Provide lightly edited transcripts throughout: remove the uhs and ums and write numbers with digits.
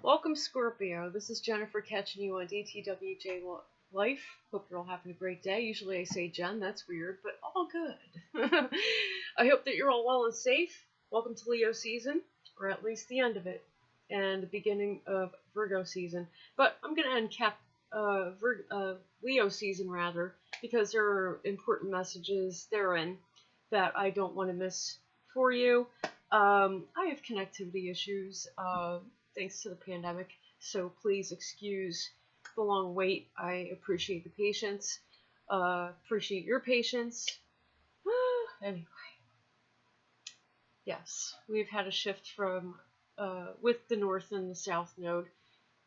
Welcome, Scorpio. This is Jennifer catching you on DTWJLife. Hope you're all having a great day. Usually I say Jen, that's weird, but all good. I hope that you're all well and safe. Welcome to Leo season, or at least the end of it, and the beginning of Virgo season. But I'm going to end Leo season, rather, because there are important messages therein that I don't want to miss for you. I have connectivity issues. Thanks to the pandemic, so please excuse the long wait. I appreciate the patience, appreciate your patience. Anyway, yes, we've had a shift from with the North and the South Node.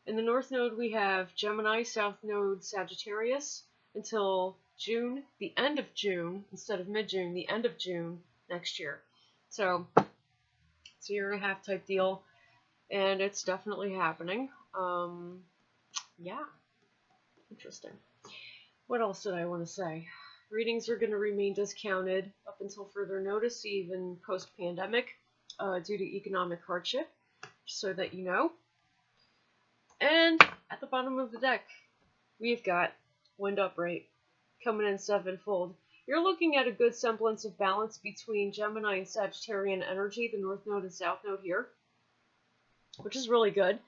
In the North Node, we have Gemini, South Node, Sagittarius until June, the end of June, instead of mid-June, the end of June next year. So it's a year and a half type deal. And it's definitely happening. Yeah, interesting. What else did I want to say? Readings are going to remain discounted up until further notice, even post-pandemic, due to economic hardship, so that you know. And at the bottom of the deck, we've got Wind Upright coming in sevenfold. You're looking at a good semblance of balance between Gemini and Sagittarian energy, the North Node and South Node here, which is really good.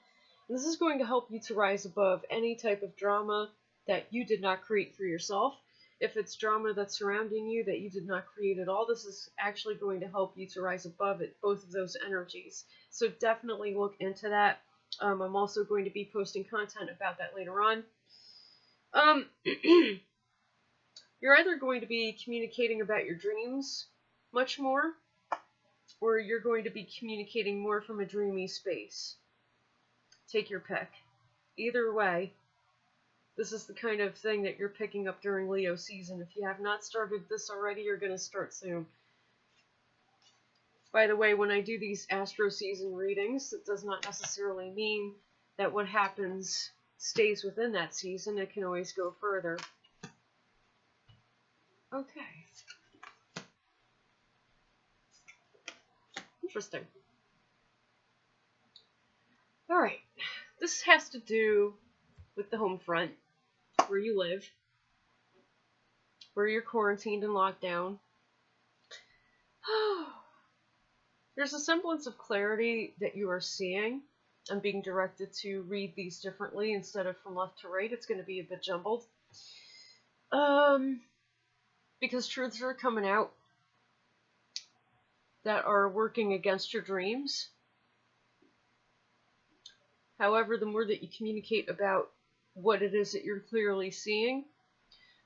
And this is going to help you to rise above any type of drama that you did not create for yourself. If it's drama that's surrounding you that you did not create at all, this is actually going to help you to rise above it, both of those energies. So definitely look into that. I'm also going to be posting content about that later on. You're either going to be communicating about your dreams much more, or you're going to be communicating more from a dreamy space. Take your pick. Either way, this is the kind of thing that you're picking up during Leo season. If you have not started this already, you're going to start soon. By the way, when I do these Astro season readings, it does not necessarily mean that what happens stays within that season. It can always go further. Okay. Interesting. Alright, this has to do with the home front, where you live, where you're quarantined and locked down. There's a semblance of clarity that you are seeing. I'm being directed to read these differently instead of from left to right. It's going to be a bit jumbled. Because truths are coming out that are working against your dreams. However, the more that you communicate about what it is that you're clearly seeing,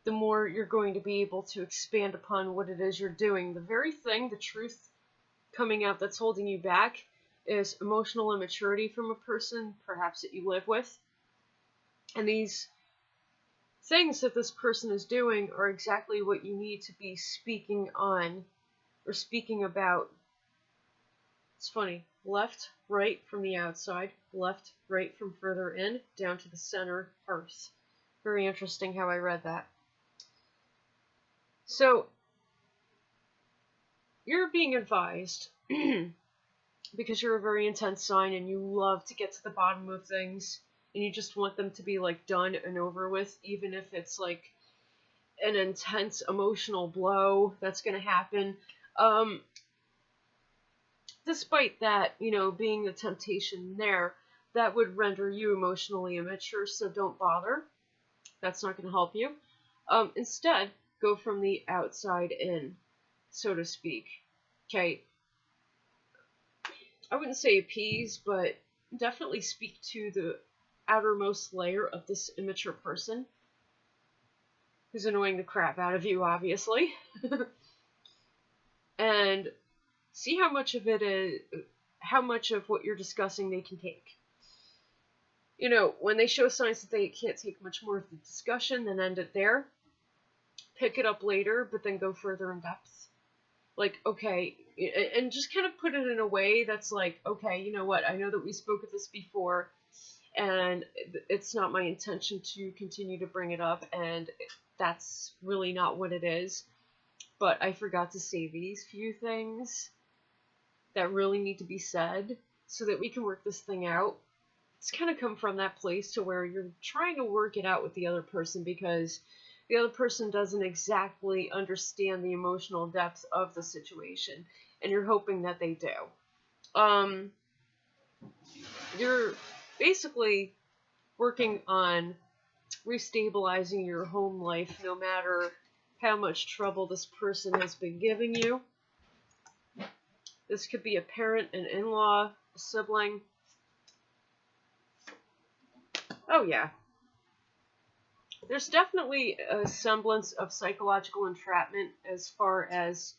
the more you're going to be able to expand upon what it is you're doing. The very thing, the truth coming out that's holding you back, is emotional immaturity from a person, perhaps that you live with. And these things that this person is doing are exactly what you need to be speaking on or speaking about. It's funny. Left, right from the outside, left, right from further in, down to the center hearth. Very interesting how I read that. So, you're being advised, because you're a very intense sign and you love to get to the bottom of things, and you just want them to be like done and over with, even if it's like an intense emotional blow that's going to happen. Despite that, being the temptation there, that would render you emotionally immature, so don't bother. That's not going to help you. Instead, go from the outside in, so to speak. Okay. I wouldn't say appease, but definitely speak to the outermost layer of this immature person who's annoying the crap out of you, obviously. And see how much of what you're discussing they can take. When they show signs that they can't take much more of the discussion, then end it there. Pick it up later, but then go further in depth. Like, okay, and just kind of put it in a way that's like, okay, you know what, I know that we spoke of this before, and it's not my intention to continue to bring it up, and that's really not what it is. But I forgot to say these few things that really need to be said so that we can work this thing out. it's kind of come from that place to where you're trying to work it out with the other person because the other person doesn't exactly understand the emotional depth of the situation, and you're hoping that they do. You're basically working on restabilizing your home life no matter how much trouble this person has been giving you. This could be a parent, an in-law, a sibling. Oh yeah. There's definitely a semblance of psychological entrapment as far as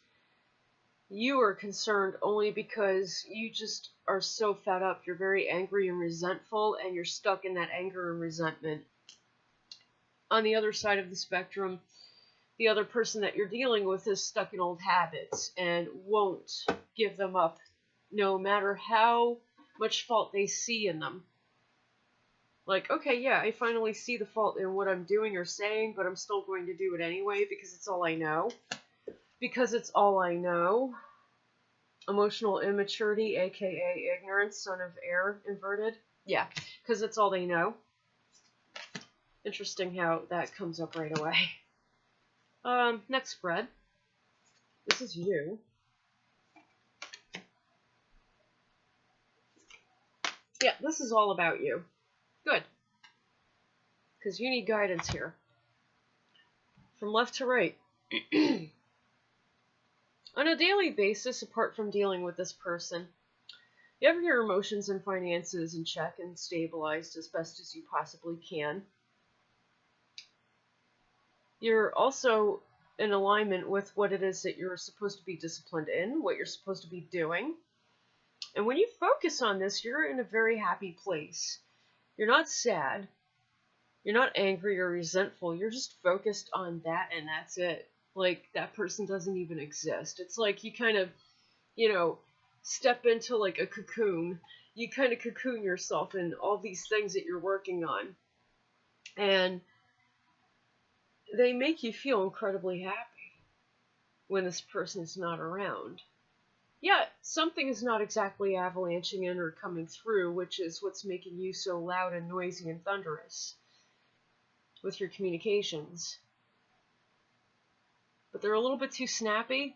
you are concerned, only because you just are so fed up. You're very angry and resentful, and you're stuck in that anger and resentment. On the other side of the spectrum, the other person that you're dealing with is stuck in old habits and won't give them up, no matter how much fault they see in them. Like, okay, yeah, I finally see the fault in what I'm doing or saying, but I'm still going to do it anyway because it's all I know. Because it's all I know. Emotional immaturity, aka ignorance, son of air, inverted. Yeah, because it's all they know. Interesting how that comes up right away. Next spread. This is you. Yeah, this is all about you. Good. Because you need guidance here. From left to right. On a daily basis, apart from dealing with this person, you have your emotions and finances in check and stabilized as best as you possibly can. You're also in alignment with what it is that you're supposed to be disciplined in, what you're supposed to be doing. And when you focus on this, you're in a very happy place. You're not sad. You're not angry or resentful. You're just focused on that, and that's it. Like, that person doesn't even exist. It's like you kind of, step into like a cocoon. You kind of cocoon yourself in all these things that you're working on. And they make you feel incredibly happy when this person's not around. Yeah, something is not exactly avalanching in or coming through, which is what's making you so loud and noisy and thunderous with your communications. But they're a little bit too snappy,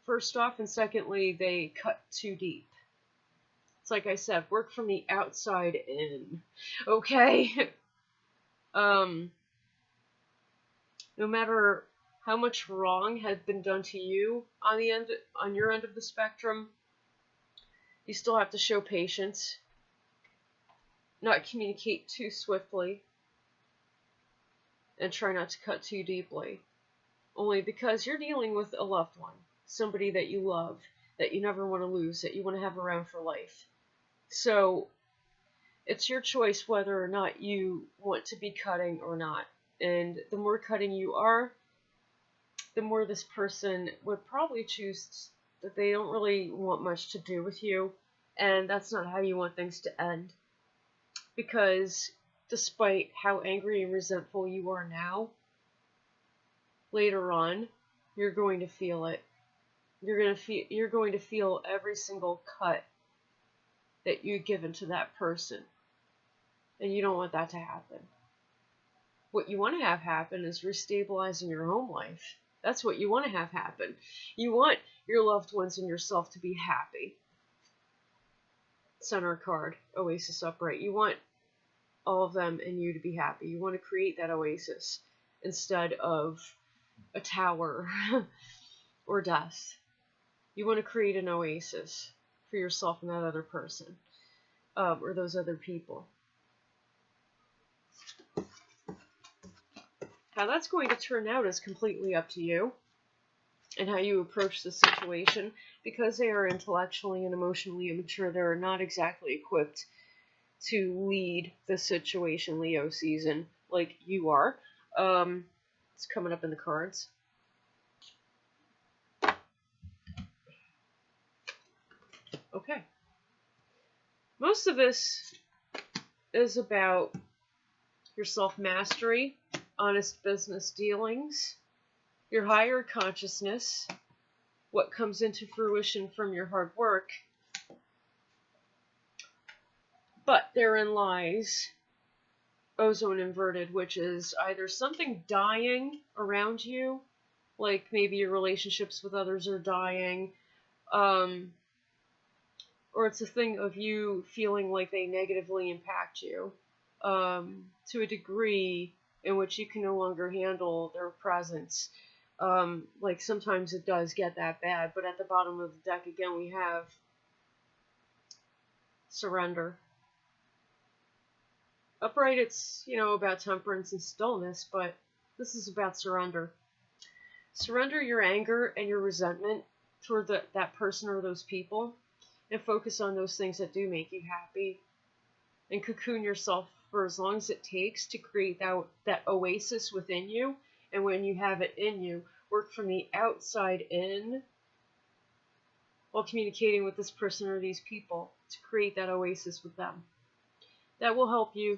first off, and secondly, they cut too deep. It's like I said, work from the outside in, okay? No matter how much wrong had been done to you on your end of the spectrum, you still have to show patience, not communicate too swiftly, and try not to cut too deeply. Only because you're dealing with a loved one, somebody that you love, that you never want to lose, that you want to have around for life. So it's your choice whether or not you want to be cutting or not. And the more cutting you are, the more this person would probably choose that they don't really want much to do with you, and that's not how you want things to end. Because despite how angry and resentful you are now, later on, you're going to feel it. You're going to feel every single cut that you've given to that person, and you don't want that to happen. What you want to have happen is restabilizing your home life. That's what you want to have happen. You want your loved ones and yourself to be happy. Center card, Oasis upright. You want all of them and you to be happy. You want to create that oasis instead of a tower or death. You want to create an oasis for yourself and that other person, or those other people. How that's going to turn out is completely up to you and how you approach the situation. Because they are intellectually and emotionally immature, they're not exactly equipped to lead the situation, Leo season, like you are. It's coming up in the cards. Okay. Most of this is about your self-mastery, honest business dealings, your higher consciousness, what comes into fruition from your hard work. But therein lies ozone inverted, which is either something dying around you, like maybe your relationships with others are dying, or it's a thing of you feeling like they negatively impact you to a degree in which you can no longer handle their presence. Like sometimes it does get that bad, but at the bottom of the deck again we have surrender. Upright, it's, about temperance and stillness, but this is about surrender. Surrender your anger and your resentment toward that person or those people, and focus on those things that do make you happy. And cocoon yourself for as long as it takes to create that oasis within you. And when you have it in you, work from the outside in while communicating with this person or these people to create that oasis with them. That will help you,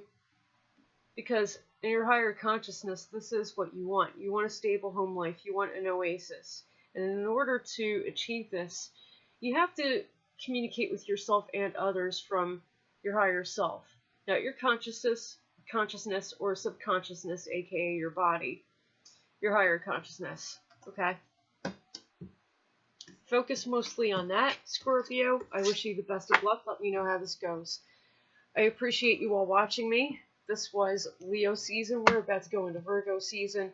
because in your higher consciousness, this is what you want. You want a stable home life. You want an oasis. And in order to achieve this, you have to communicate with yourself and others from your higher self. Not your consciousness or subconsciousness, aka your body. Your higher consciousness. Okay? Focus mostly on that, Scorpio. I wish you the best of luck. Let me know how this goes. I appreciate you all watching me. This was Leo season. We're about to go into Virgo season.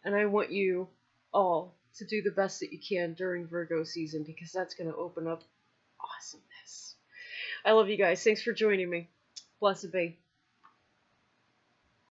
And I want you all to do the best that you can during Virgo season, because that's going to open up awesomeness. I love you guys. Thanks for joining me. Blessed be.